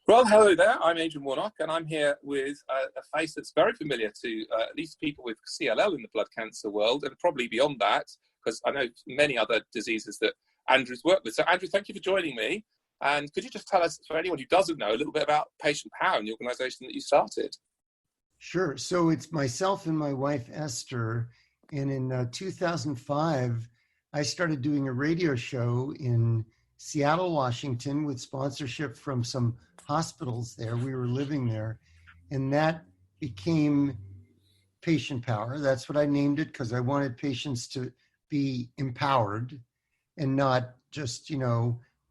Well, hello there. I'm Adrian Warnock, and I'm here with a face that's very familiar to at least people with CLL in the blood cancer world, and probably beyond that, because I know many other diseases that Andrew's worked with. So, Andrew, thank you for joining me. And could you just tell us, for anyone who doesn't know, a little bit about Patient Power and the organisation that you started? Sure. So it's myself and my wife, Esther. And in 2005, I started doing a radio show in Seattle, Washington, with sponsorship from some hospitals there. We were living there. And that became Patient Power. That's what I named it, because I wanted patients to be empowered and not just,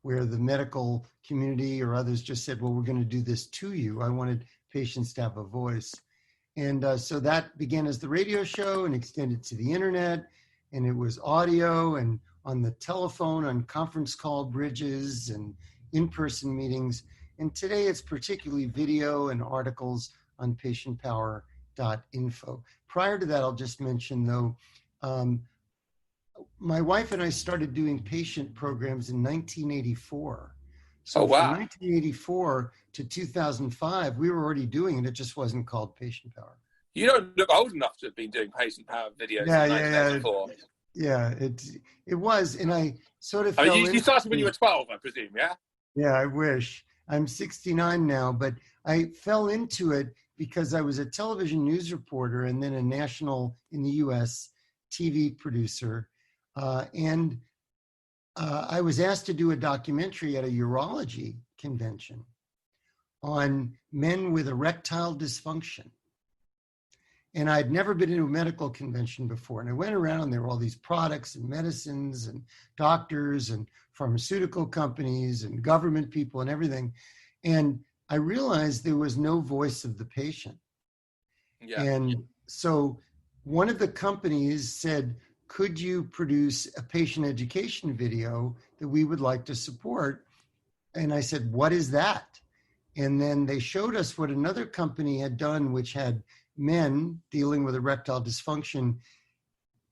where the medical community or others just said, well, we're going to do this to you. I wanted patients to have a voice. And so that began as the radio show and extended to the internet. And it was audio and on the telephone, on conference call bridges and in-person meetings. And today it's particularly video and articles on patientpower.info. Prior to that, I'll just mention, though, my wife and I started doing patient programs in 1984. So from 1984 to 2005, we were already doing it. It just wasn't called Patient Power. You don't look old enough to have been doing Patient Power videos in 1984. Yeah, it was. And I sort of fell you started when you were 12, I presume, yeah? Yeah, I wish. I'm 69 now, but I fell into it because I was a television news reporter and then a national, in the US, TV producer. I was asked to do a documentary at a urology convention on men with erectile dysfunction. And I'd never been to a medical convention before. And I went around and there were all these products and medicines and doctors and pharmaceutical companies and government people and everything. And I realized there was no voice of the patient. Yeah. And so one of the companies said, could you produce a patient education video that we would like to support? And I said, what is that? And then they showed us what another company had done, which had men dealing with erectile dysfunction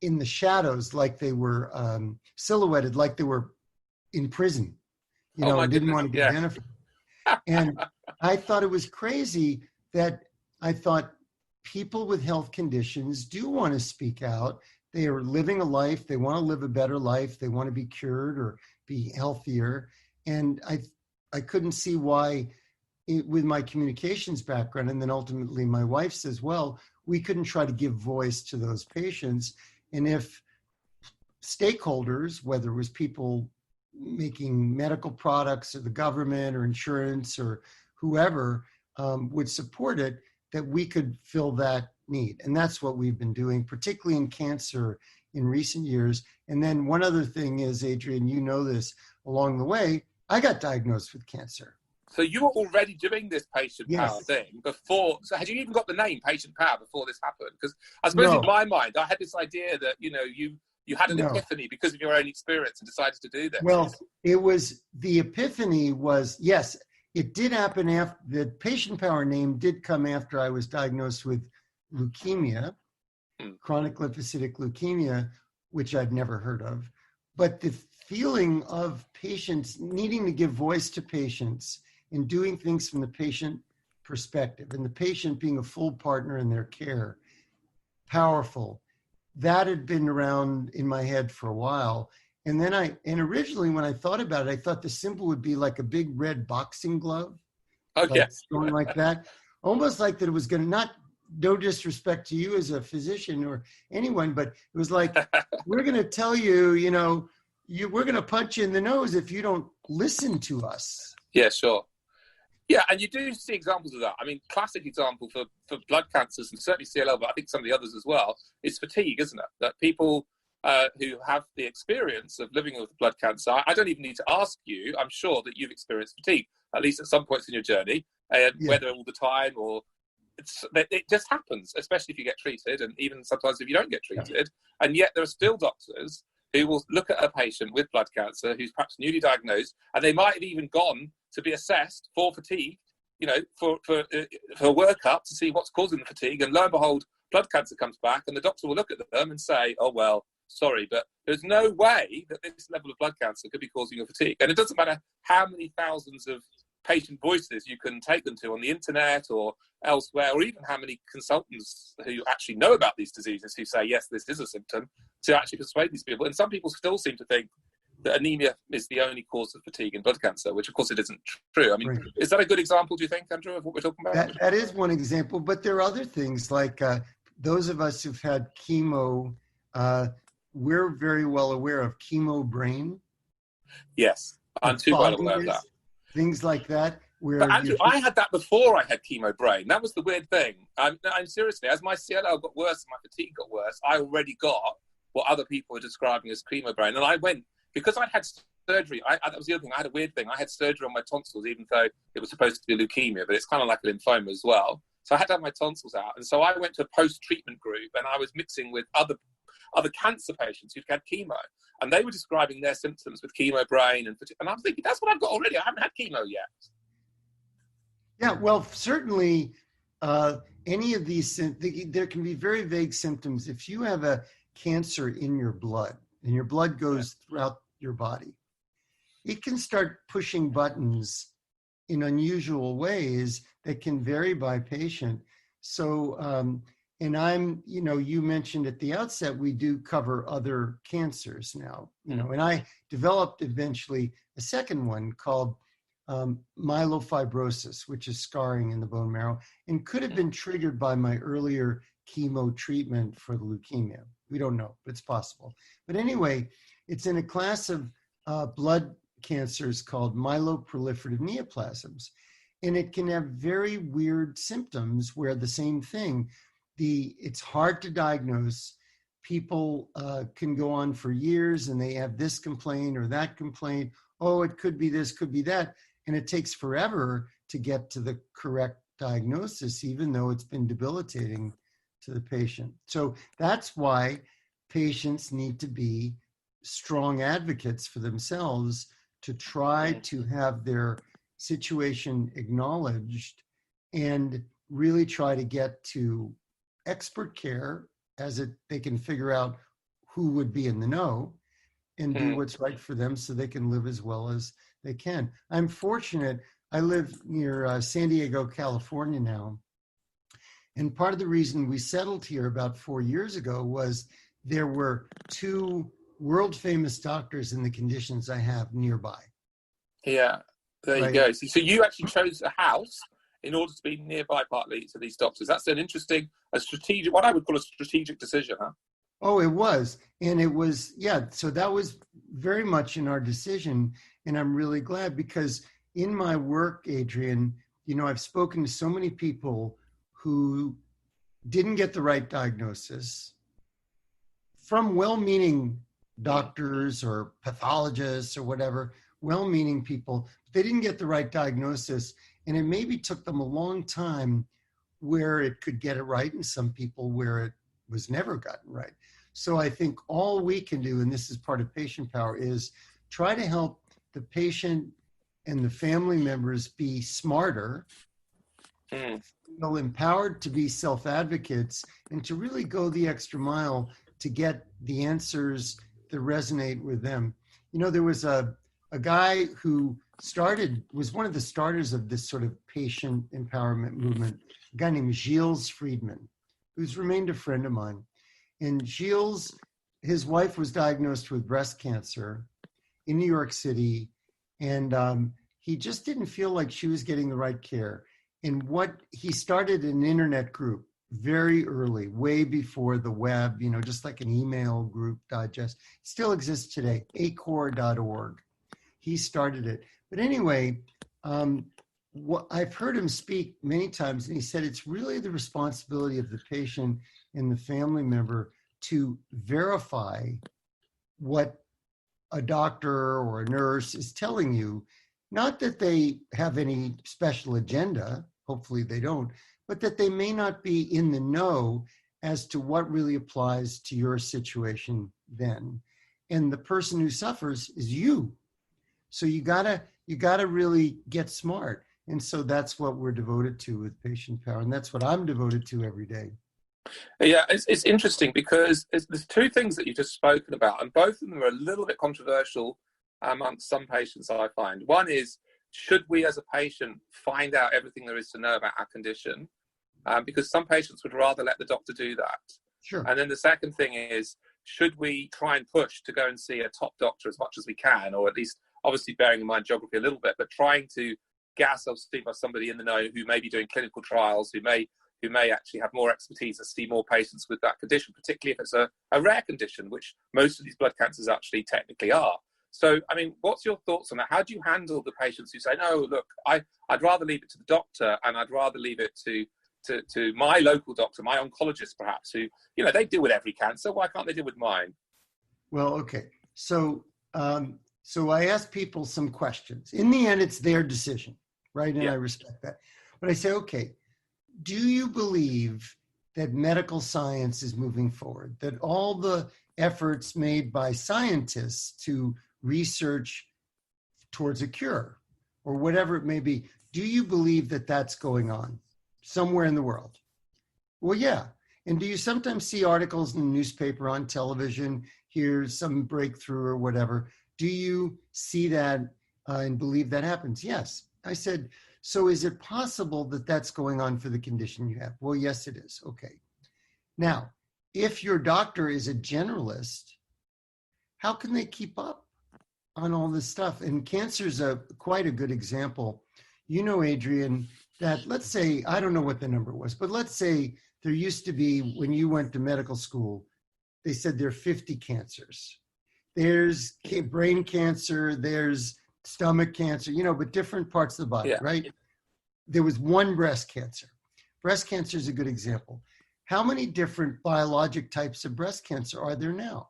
in the shadows, like they were silhouetted, like they were in prison, and didn't want to get identified. And I thought it was crazy that I thought people with health conditions do want to speak out. They are living a life. They want to live a better life. They want to be cured or be healthier. And I couldn't see why, with my communications background, and then ultimately my wife says, well, we couldn't try to give voice to those patients. And if stakeholders, whether it was people making medical products or the government or insurance or whoever would support it, that we could fill that need. And that's what we've been doing, particularly in cancer in recent years. And then one other thing is, Adrian, you know this, along the way, I got diagnosed with cancer. So you were already doing this Patient Power thing before. So had you even got the name Patient Power before this happened? Because I suppose in my mind, I had this idea that, you had an epiphany because of your own experience and decided to do this. Well, the epiphany was, yes, it did happen after the Patient Power name did come after I was diagnosed with leukemia, chronic lymphocytic leukemia, which I'd never heard of. But the feeling of patients needing to give voice to patients and doing things from the patient perspective, and the patient being a full partner in their care, powerful. That had been around in my head for a while. And then originally when I thought about it, I thought the symbol would be like a big red boxing glove. Going like that. Almost like that it was going to no disrespect to you as a physician or anyone, but it was like, we're going to tell you, we're going to punch you in the nose if you don't listen to us. Yeah, sure. Yeah, and you do see examples of that. I mean, classic example for blood cancers, and certainly CLL, but I think some of the others as well, is fatigue, isn't it? That people who have the experience of living with blood cancer, I don't even need to ask you, I'm sure that you've experienced fatigue, at least at some points in your journey, whether all the time or it just happens, especially if you get treated, and even sometimes if you don't get treated. And yet there are still doctors who will look at a patient with blood cancer who's perhaps newly diagnosed, and they might have even gone to be assessed for fatigue, for a workup to see what's causing the fatigue. And lo and behold, blood cancer comes back, and the doctor will look at them and say, oh, well, sorry, but there's no way that this level of blood cancer could be causing your fatigue. And it doesn't matter how many thousands of patient voices you can take them to on the internet or elsewhere, or even how many consultants who actually know about these diseases who say, yes, this is a symptom, to actually persuade these people. And some people still seem to think that anemia is the only cause of fatigue in blood cancer, which of course it isn't true. I mean, Right. is that a good example, do you think, Andrew, of what we're talking about? That is one example, but there are other things like those of us who've had chemo, we're very well aware of chemo brain. Yes, I'm too well aware of that. Things like that. But Andrew, I had that before I had chemo brain. That was the weird thing. I'm seriously, as my CLL got worse and my fatigue got worse, I already got what other people were describing as chemo brain. And I went, because I'd had surgery, that was the other thing, I had a weird thing. I had surgery on my tonsils, even though it was supposed to be leukemia, but it's kind of like a lymphoma as well. So I had to have my tonsils out. And so I went to a post-treatment group, and I was mixing with other cancer patients who'd had chemo. And they were describing their symptoms with chemo brain and fatigue. And I was thinking, that's what I've got already. I haven't had chemo yet. Yeah, well, certainly any of these, there can be very vague symptoms. If you have a cancer in your blood and your blood goes throughout your body, it can start pushing buttons in unusual ways that can vary by patient. So, and you mentioned at the outset, we do cover other cancers now, and I developed eventually a second one called myelofibrosis, which is scarring in the bone marrow, and could have been triggered by my earlier chemo treatment for the leukemia. We don't know, but it's possible. But anyway, it's in a class of blood cancers called myeloproliferative neoplasms. And it can have very weird symptoms where the same thing, it's hard to diagnose. People can go on for years and they have this complaint or that complaint. Oh, it could be this, could be that. And it takes forever to get to the correct diagnosis, even though it's been debilitating to the patient. So that's why patients need to be strong advocates for themselves to try to have their situation acknowledged and really try to get to expert care they can figure out who would be in the know and do what's right for them so they can live as well as they can. I'm fortunate. I live near San Diego, California now. And part of the reason we settled here about 4 years ago was there were 2 world famous doctors in the conditions I have nearby. Yeah, there you go. So you actually chose a house in order to be nearby partly to these doctors. That's an interesting, strategic, what I would call a strategic decision, huh? Oh, it was. And it was, so that was very much in our decision. And I'm really glad because in my work, Adrian, I've spoken to so many people who didn't get the right diagnosis from well-meaning doctors or pathologists or whatever, well-meaning people. They didn't get the right diagnosis, and it maybe took them a long time where it could get it right, and some people where it was never gotten right. So I think all we can do, and this is part of patient power, is try to help the patient and the family members be smarter, feel empowered to be self-advocates, and to really go the extra mile to get the answers that resonate with them. There was a guy who was one of the starters of this sort of patient empowerment movement, a guy named Gilles Friedman, who's remained a friend of mine. And Gilles, his wife was diagnosed with breast cancer in New York City, and he just didn't feel like she was getting the right care. And he started an internet group very early, way before the web, just like an email group digest. It still exists today, acor.org. He started it. But anyway, I've heard him speak many times, and he said it's really the responsibility of the patient and the family member to verify what a doctor or a nurse is telling you. Not that they have any special agenda, hopefully they don't, but that they may not be in the know as to what really applies to your situation then. And the person who suffers is you. So you gotta really get smart. And so that's what we're devoted to with Patient Power. And that's what I'm devoted to every day. Yeah, it's interesting because there's 2 things that you've just spoken about, and both of them are a little bit controversial amongst some patients, I find. One is should we as a patient find out everything there is to know about our condition? Because some patients would rather let the doctor do that. Sure. And then the second thing is, should we try and push to go and see a top doctor as much as we can, or at least obviously bearing in mind geography a little bit, but trying to get ourselves seen by somebody in the know who may be doing clinical trials, who may actually have more expertise and see more patients with that condition, particularly if it's a rare condition, which most of these blood cancers actually technically are. So, I mean, what's your thoughts on that? How do you handle the patients who say, no, look, I'd rather leave it to the doctor, and I'd rather leave it to my local doctor, my oncologist perhaps, who, you know, they deal with every cancer. Why can't they deal with mine? Well, okay. So I ask people some questions. In the end, it's their decision, right? And I respect that. But I say, okay, do you believe that medical science is moving forward, that all the efforts made by scientists to research towards a cure or whatever it may be, do you believe that that's going on somewhere in the world? Well, yeah. And do you sometimes see articles in the newspaper, on television, here's some breakthrough or whatever? Do you see that and believe that happens? Yes. I said, so is it possible that that's going on for the condition you have? Well, yes, it is. Okay. Now, if your doctor is a generalist, how can they keep up on all this stuff? And cancer is quite a good example. You know, Adrian, that let's say, I don't know what the number was, but let's say there used to be, when you went to medical school, they said there are 50 cancers. There's brain cancer, there's stomach cancer, you know, but different parts of the body, right? There was one breast cancer. Breast cancer is a good example. How many different biologic types of breast cancer are there now?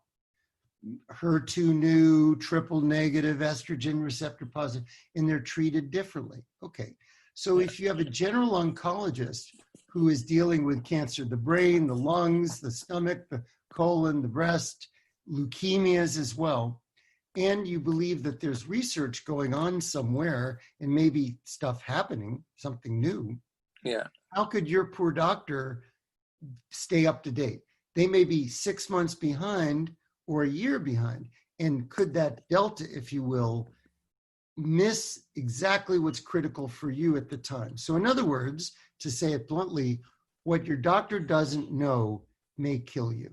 HER2 new, triple negative, estrogen receptor positive, and they're treated differently. Okay. So if you have a general oncologist who is dealing with cancer, the brain, the lungs, the stomach, the colon, the breast, leukemias as well, and you believe that there's research going on somewhere and maybe stuff happening, something new, how could your poor doctor stay up to date? They may be 6 months behind or a year behind. And could that delta, if you will, miss exactly what's critical for you at the time? So in other words, to say it bluntly, what your doctor doesn't know may kill you.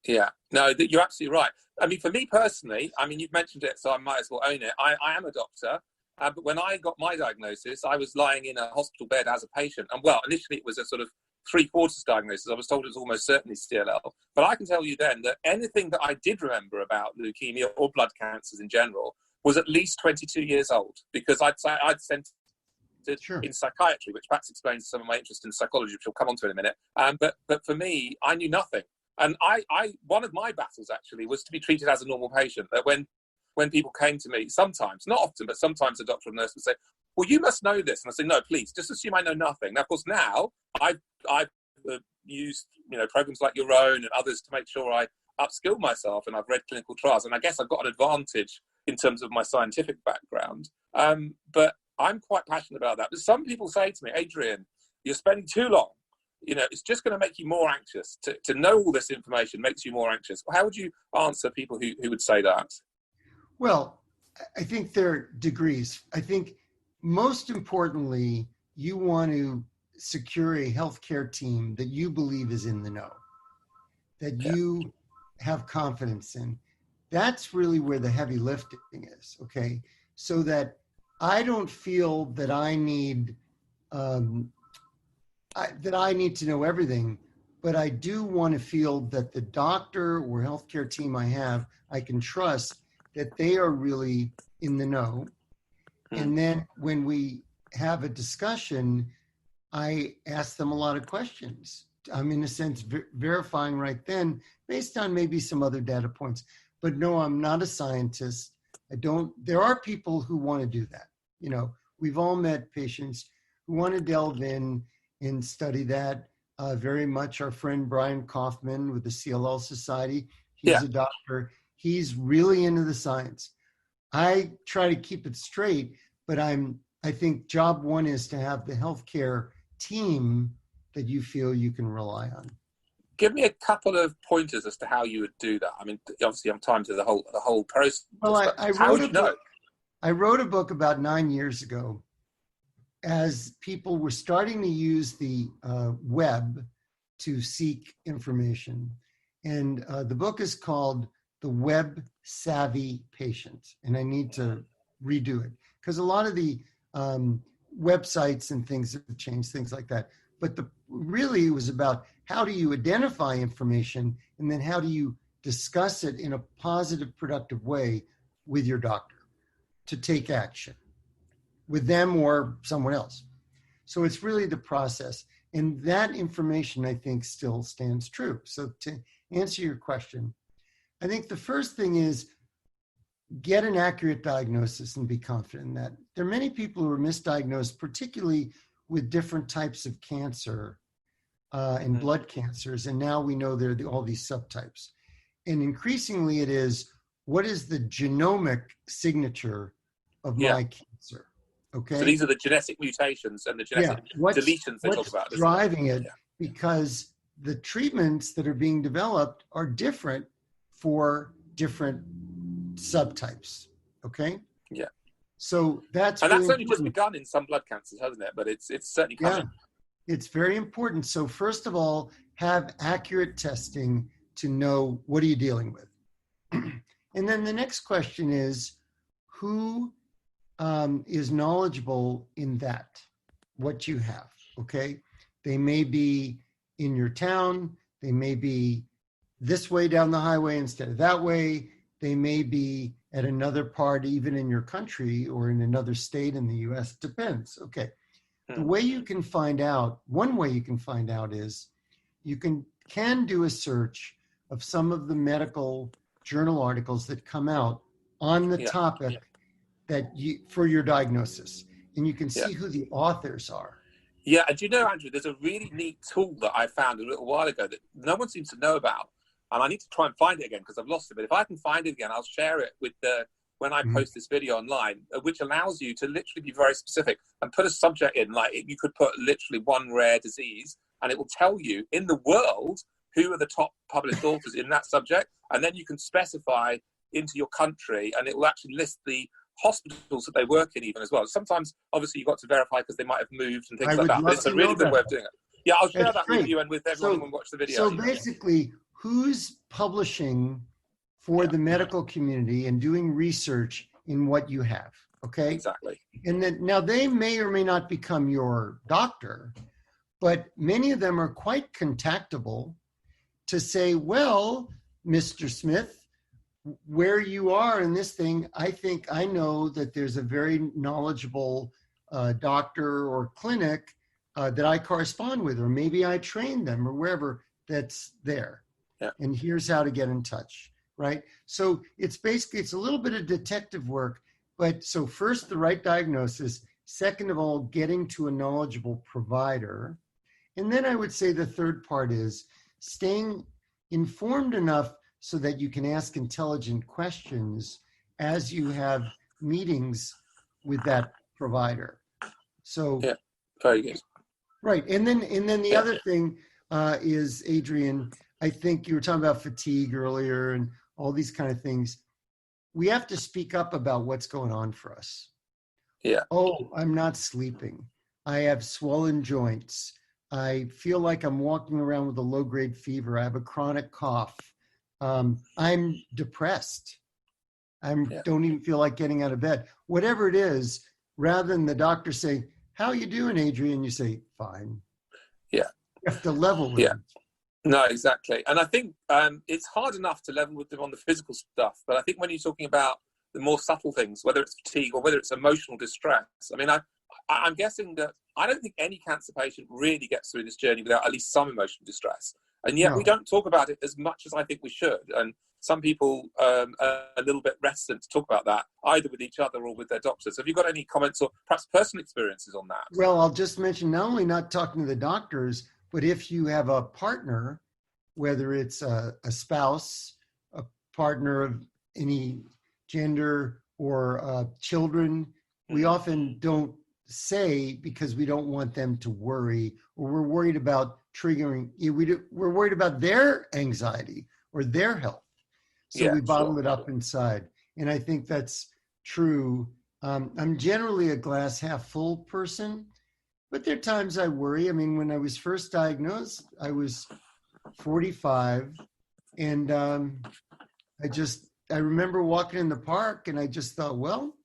Yeah, no, you're absolutely right. I mean, for me personally, I mean, you've mentioned it, so I might as well own it. I am a doctor, but when I got my diagnosis, I was lying in a hospital bed as a patient. And well, initially it was a sort of 3/4 diagnosis. I was told it was almost certainly CLL. But I can tell you then that anything that I did remember about leukemia or blood cancers in general was at least 22 years old, because I'd sent it in psychiatry, which perhaps explains some of my interest in psychology, which we'll come on to in a minute. But for me, I knew nothing. And one of my battles actually was to be treated as a normal patient. That when people came to me, sometimes, not often, but sometimes a doctor or nurse would say, well, you must know this. And I say, no, please, just assume I know nothing. Now, of course, now I've used, you know, programs like your own and others to make sure I upskill myself, and I've read clinical trials. And I guess I've got an advantage in terms of my scientific background. But I'm quite passionate about that. But some people say to me, Adrian, you're spending too long. You know, it's just going to make you more anxious. To know all this information makes you more anxious. How would you answer people who would say that? Well, I think there are degrees. I think most importantly, you want to secure a healthcare team that you believe is in the know, that you have confidence in. That's really where the heavy lifting is, okay? So that I don't feel that I need to know everything, but I do want to feel that the doctor or healthcare team I have, I can trust that they are really in the know. And then when we have a discussion, I ask them a lot of questions. I'm in a sense verifying right then based on maybe some other data points. But no, I'm not a scientist. There are people who want to do that. You know, we've all met patients who want to delve in and study that. Very much our friend Brian Kaufman with the CLL Society. He's a doctor. He's really into the science. I try to keep it straight, but I think job one is to have the healthcare team that you feel you can rely on. Give me a couple of pointers as to how you would do that. I mean, obviously I'm time to the whole process. Well, I wrote a book. I wrote a book about 9 years ago as people were starting to use the web to seek information. And the book is called The Web Savvy Patient. And I need to redo it because a lot of the websites and things have changed, things like that. But really it was about how do you identify information and then how do you discuss it in a positive, productive way with your doctor to take action with them or someone else. So it's really the process. And that information, I think, still stands true. So to answer your question, I think the first thing is get an accurate diagnosis and be confident in that. There are many people who are misdiagnosed, particularly with different types of cancer and blood cancers. And now we know there are all these subtypes. And increasingly it is, what is the genomic signature of my cancer? Okay. So these are the genetic mutations and the genetic deletions they talk about. What's driving it? Because the treatments that are being developed are different for different subtypes. Okay. Yeah. So that's only just begun in some blood cancers, hasn't it? But it's certainly coming. Yeah. It's very important. So first of all, have accurate testing to know what are you dealing with. And then the next question is, who is knowledgeable in that, what you have, okay? They may be in your town. They may be this way down the highway instead of that way. They may be at another part, even in your country or in another state in the US. It depends, okay. The way you can find out, one way you can find out is you can do a search of some of the medical journal articles that come out on the topic that for your diagnosis, and you can see who the authors are. Yeah, and do you know, Andrew, there's a really neat tool that I found a little while ago that no one seems to know about, and I need to try and find it again because I've lost it. But if I can find it again, I'll share it with when I post this video online, which allows you to literally be very specific and put a subject in. Like you could put literally one rare disease, and it will tell you in the world who are the top published authors in that subject, and then you can specify into your country, and it will actually list the hospitals that they work in even as well. Sometimes, obviously, you've got to verify because they might have moved and things like that, but it's a really good way of doing it. Yeah, I'll share that with you and with everyone who watch the video. So basically, who's publishing for the medical community and doing research in what you have, okay? Exactly. And then now they may or may not become your doctor, but many of them are quite contactable to say, well, Mr. Smith, where you are in this thing, I think I know that there's a very knowledgeable doctor or clinic that I correspond with, or maybe I trained them or wherever that's there. Yeah. And here's how to get in touch, right? So it's a little bit of detective work, but so first the right diagnosis, second of all, getting to a knowledgeable provider. And then I would say the third part is staying informed enough so that you can ask intelligent questions as you have meetings with that provider. So very good. Right. And then the other thing is, Adrian, I think you were talking about fatigue earlier and all these kind of things. We have to speak up about what's going on for us. Yeah. Oh, I'm not sleeping. I have swollen joints. I feel like I'm walking around with a low-grade fever. I have a chronic cough. I'm depressed. Don't even feel like getting out of bed. Whatever it is, rather than the doctor saying, how you doing, Adrian? You say, fine. Yeah. You have to level with them. No, exactly. And I think it's hard enough to level with them on the physical stuff. But I think when you're talking about the more subtle things, whether it's fatigue or whether it's emotional distress, I mean, I'm guessing that I don't think any cancer patient really gets through this journey without at least some emotional distress. And yet we don't talk about it as much as I think we should. And some people are a little bit reticent to talk about that, either with each other or with their doctors. Have you got any comments or perhaps personal experiences on that? Well, I'll just mention not only not talking to the doctors, but if you have a partner, whether it's a spouse, a partner of any gender, or children, we often don't say because we don't want them to worry, or we're worried about triggering, we're worried about their anxiety or their health. So we bottle it up inside. And I think that's true I'm generally a glass half full person, but there are times I worry. I mean, when I was first diagnosed, I was 45, and I remember walking in the park, and I just thought, well,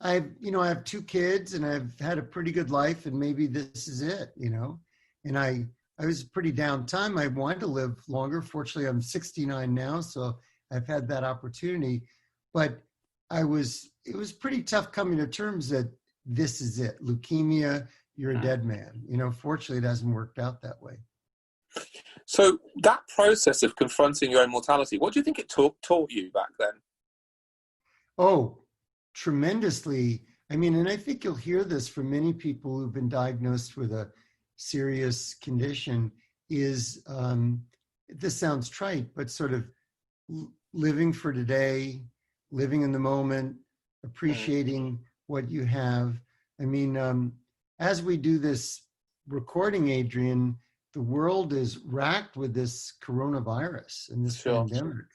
I have two kids, and I've had a pretty good life, and maybe this is it, And I was pretty down time. I wanted to live longer. Fortunately, I'm 69 now, so I've had that opportunity. But it was pretty tough coming to terms that this is it. Leukemia, you're a dead man. Fortunately, it hasn't worked out that way. So that process of confronting your own mortality, what do you think it taught you back then? Oh, tremendously. I mean, and I think you'll hear this from many people who've been diagnosed with a serious condition is, this sounds trite, but sort of living for today, living in the moment, appreciating what you have. I mean, as we do this recording, Adrian, the world is racked with this coronavirus and this pandemic.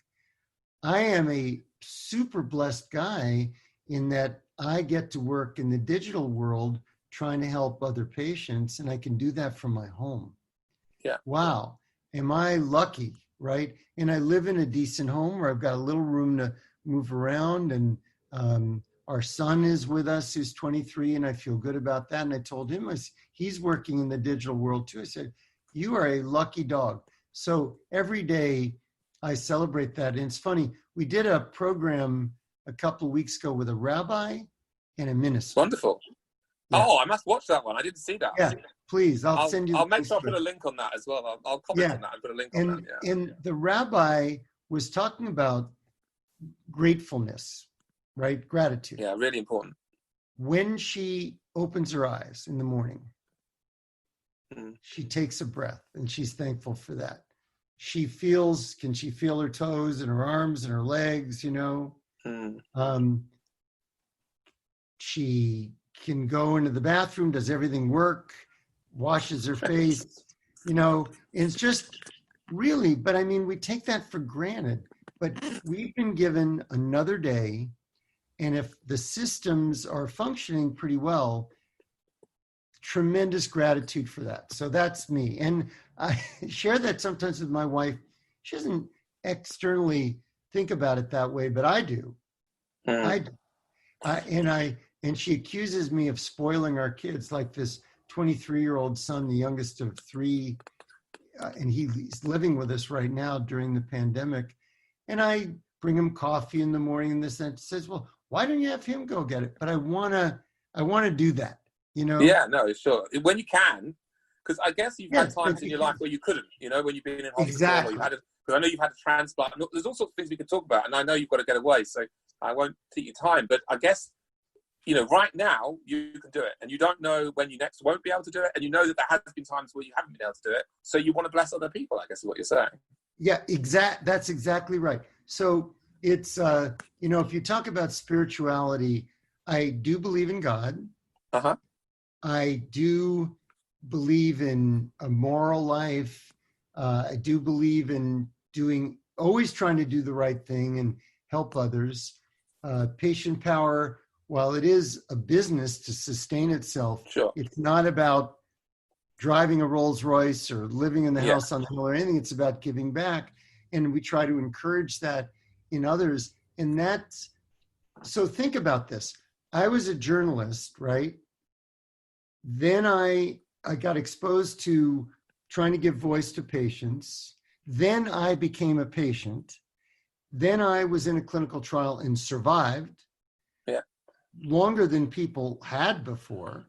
I am a super blessed guy in that I get to work in the digital world trying to help other patients, and I can do that from my home. Yeah. Wow. Am I lucky, right? And I live in a decent home where I've got a little room to move around, and our son is with us, who's 23, and I feel good about that. And I told him, he's working in the digital world too. I said, you are a lucky dog. So every day I celebrate that. And it's funny, we did a program a couple of weeks ago with a rabbi and a minister. Wonderful. Yeah. Oh, I must watch that one. I didn't see that. Yeah, please. I'll send you. I'll make sure I put a link on that as well. I'll comment on that and put a link on that. Yeah. And the rabbi was talking about gratefulness, right? Gratitude. Yeah, really important. When she opens her eyes in the morning, she takes a breath and she's thankful for that. Can she feel her toes and her arms and her legs, She can go into the bathroom, does everything work, washes her face, it's just really, but I mean, we take that for granted, but we've been given another day. And if the systems are functioning pretty well, tremendous gratitude for that. So that's me. And I share that sometimes with my wife. She doesn't externally think about it that way, but I do. I do. And she accuses me of spoiling our kids, like this 23-year-old son, the youngest of three, and he's living with us right now during the pandemic. And I bring him coffee in the morning, and this and that. Says, well, why don't you have him go get it? But I want to do that, Yeah, no, sure. When you can, because I guess you've had times in your life where you couldn't, when you've been in hospital. Exactly. Because I know you've had a transplant. There's all sorts of things we could talk about, and I know you've got to get away, so I won't take your time. But I guess, right now you can do it, and you don't know when you next won't be able to do it, and you know that there has been times where you haven't been able to do it. So you want to bless other people, I guess is what you're saying. Yeah, that's exactly right. So it's, if you talk about spirituality, I do believe in God. Uh-huh. I do believe in a moral life. I do believe in always trying to do the right thing and help others. Patient power, while it is a business to sustain itself, sure, it's not about driving a Rolls Royce or living in the house on the hill or anything. It's about giving back. And we try to encourage that in others. And so think about this. I was a journalist, right? Then I got exposed to trying to give voice to patients. Then I became a patient. Then I was in a clinical trial and survived longer than people had before.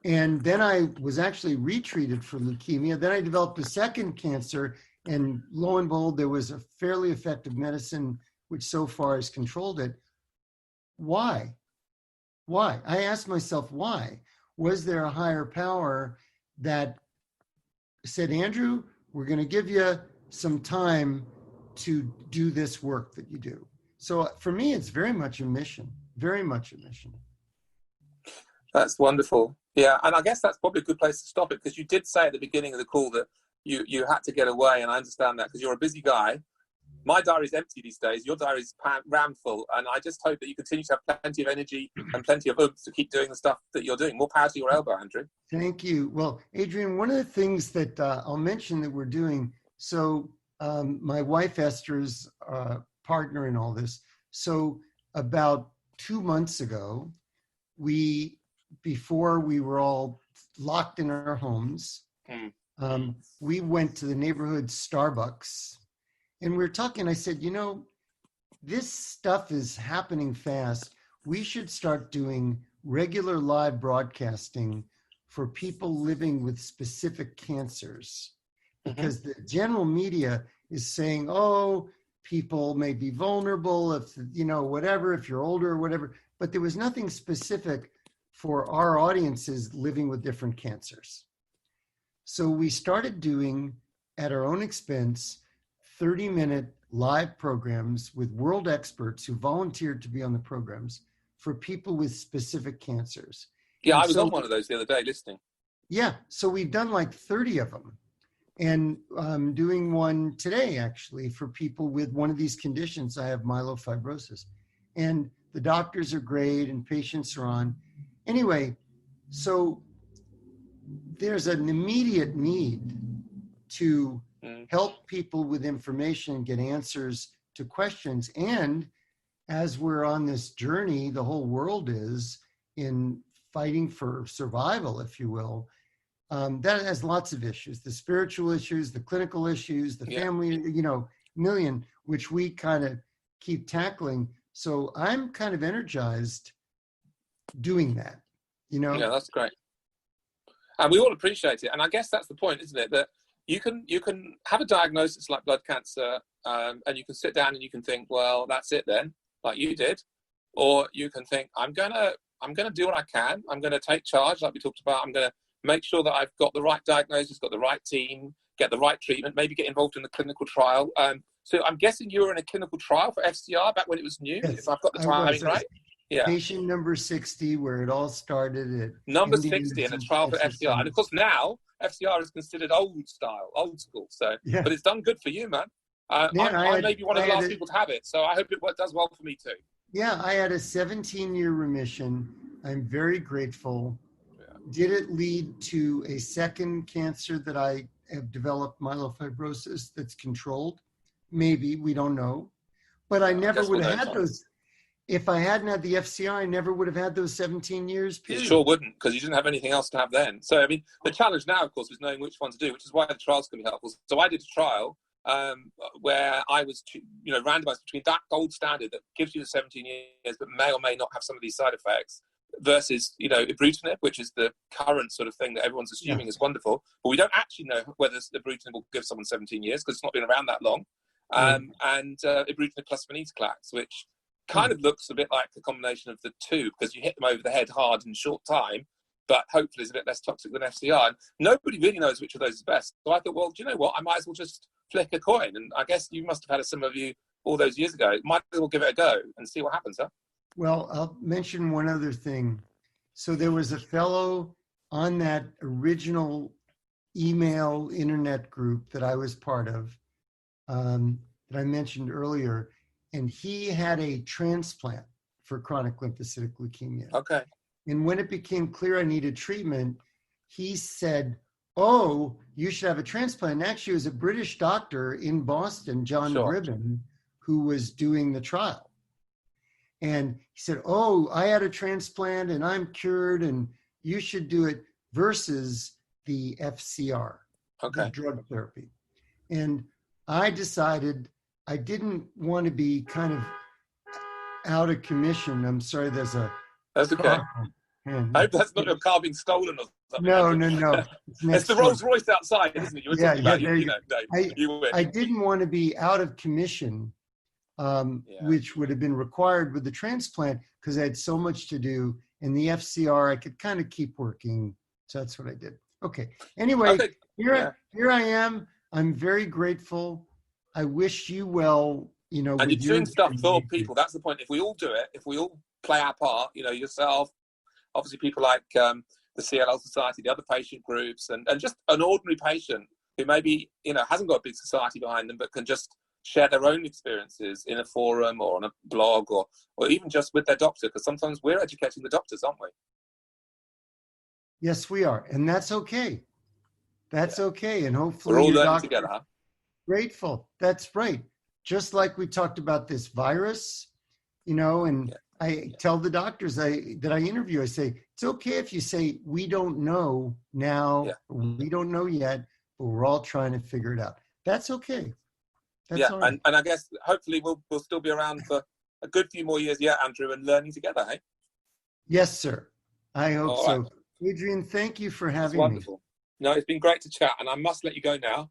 And then I was actually retreated for leukemia. Then I developed a second cancer, and lo and behold, there was a fairly effective medicine which so far has controlled it. Why? I asked myself, why? Was there a higher power that said, Andrew, we're going to give you some time to do this work that you do? So for me, it's very much a mission, very much a mission. That's wonderful. Yeah, and I guess that's probably a good place to stop it, because you did say at the beginning of the call that you had to get away, and I understand that because you're a busy guy. my diary's empty these days. Your diary's rammed full, and I just hope that you continue to have plenty of energy and plenty of oomph to keep doing the stuff that you're doing. More power to your elbow, Andrew. Thank you. Well, Adrian, one of the things that I'll mention that we're doing, so my wife Esther's partner in all this. So about 2 months ago, before we were all locked in our homes, we went to the neighborhood Starbucks, and we were talking. I said, this stuff is happening fast. We should start doing regular live broadcasting for people living with specific cancers, because the general media is saying, oh, people may be vulnerable if, whatever, if you're older or whatever, but there was nothing specific for our audiences living with different cancers. So we started doing, at our own expense, 30-minute live programs with world experts who volunteered to be on the programs for people with specific cancers. Yeah, I was on one of those the other day listening. Yeah, so we've done like 30 of them. And I'm doing one today, actually, for people with one of these conditions. I have myelofibrosis. And the doctors are great and patients are on. Anyway, so there's an immediate need to help people with information and get answers to questions. And as we're on this journey, the whole world is in fighting for survival, if you will. That has lots of issues, the spiritual issues, the clinical issues, the family, million, which we kind of keep tackling. So I'm kind of energized doing that, Yeah, that's great. And we all appreciate it. And I guess that's the point, isn't it? That you can have a diagnosis like blood cancer, and you can sit down and you can think, well, that's it then, like you did. Or you can think, I'm gonna do what I can. I'm gonna take charge, like we talked about. I'm gonna make sure that I've got the right diagnosis, got the right team, get the right treatment, maybe get involved in the clinical trial. So I'm guessing you were in a clinical trial for FCR back when it was new, if I've got the timing right. Yeah. Patient number 60, where it all started at number 60 in a trial for FCR. And of course now FCR is considered old school. So, but it's done good for you, man. I may be one of the last people to have it. So I hope it does well for me too. Yeah, I had a 17-year remission. I'm very grateful. Did it lead to a second cancer that I have developed, myelofibrosis, that's controlled? Maybe, we don't know. But I never would have had those. If I hadn't had the FCR, I never would have had those 17 years, period. You sure wouldn't, because you didn't have anything else to have then. So, I mean, the challenge now, of course, is knowing which one to do, which is why the trials can be helpful. So I did a trial where I was, randomized between that gold standard that gives you the 17 years, but may or may not have some of these side effects, versus, ibrutinib, which is the current sort of thing that everyone's assuming is wonderful. But we don't actually know whether ibrutinib will give someone 17 years because it's not been around that long. And ibrutinib plus venetoclax, which kind of looks a bit like a combination of the two, because you hit them over the head hard in a short time, but hopefully it's a bit less toxic than FCR. And nobody really knows which of those is best. So I thought, well, do you know what? I might as well just flick a coin. And I guess you must have had a similar view all those years ago. Might as well give it a go and see what happens, huh? Well, I'll mention one other thing. So there was a fellow on that original email internet group that I was part of, that I mentioned earlier, and he had a transplant for chronic lymphocytic leukemia. Okay. And when it became clear I needed treatment, he said, oh, you should have a transplant. And actually, it was a British doctor in Boston, John Gribben, who was doing the trial. And he said, oh, I had a transplant and I'm cured and you should do it, versus the FCR, the drug therapy. And I decided I didn't want to be kind of out of commission. I'm sorry, that's okay. I hope that's not your car being stolen or something. No. It's the Rolls Royce outside, isn't it? You were talking about, Dave. I didn't want to be out of commission, which would have been required with the transplant, because I had so much to do. And the FCR, I could kind of keep working. So that's what I did. Okay. Anyway, here I am. I'm very grateful. I wish you well, And you're doing stuff for people. That's the point. If we all do it, if we all play our part, yourself, obviously people like the CLL Society, the other patient groups, and just an ordinary patient who maybe, hasn't got a big society behind them, but can just share their own experiences in a forum or on a blog or even just with their doctor, because sometimes we're educating the doctors, aren't we? Yes, we are. And that's okay. That's okay. And hopefully we're all your learning doctor together, huh? grateful. That's right. Just like we talked about this virus, and I tell the doctors that I interview, I say, it's okay if you say, we don't know now, we don't know yet, but we're all trying to figure it out. That's okay. That's all right. And I guess hopefully we'll still be around for a good few more years yet, Andrew, and learning together, hey? Yes, sir. I hope all so. Right. Adrian, thank you for having wonderful. me. No, it's been great to chat, and I must let you go now.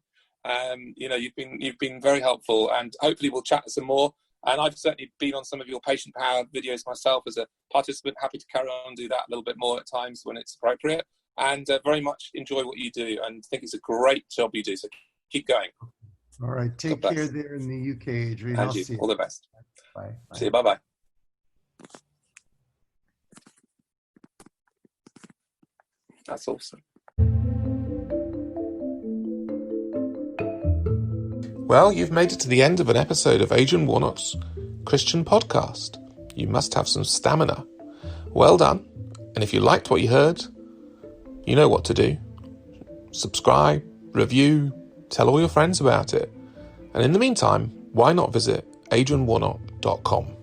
You've been very helpful, and hopefully we'll chat some more. And I've certainly been on some of your patient power videos myself as a participant. Happy to carry on and do that a little bit more at times when it's appropriate. And very much enjoy what you do, and think it's a great job you do. So keep going. All right. Take care there in the UK, Adrian. And I'll you. see you. All the best. Bye. See you. Bye-bye. That's awesome. Well, you've made it to the end of an episode of Adrian Warnock's Christian podcast. You must have some stamina. Well done. And if you liked what you heard, you know what to do. Subscribe, review, tell all your friends about it. And in the meantime, why not visit adrianwarnock.com?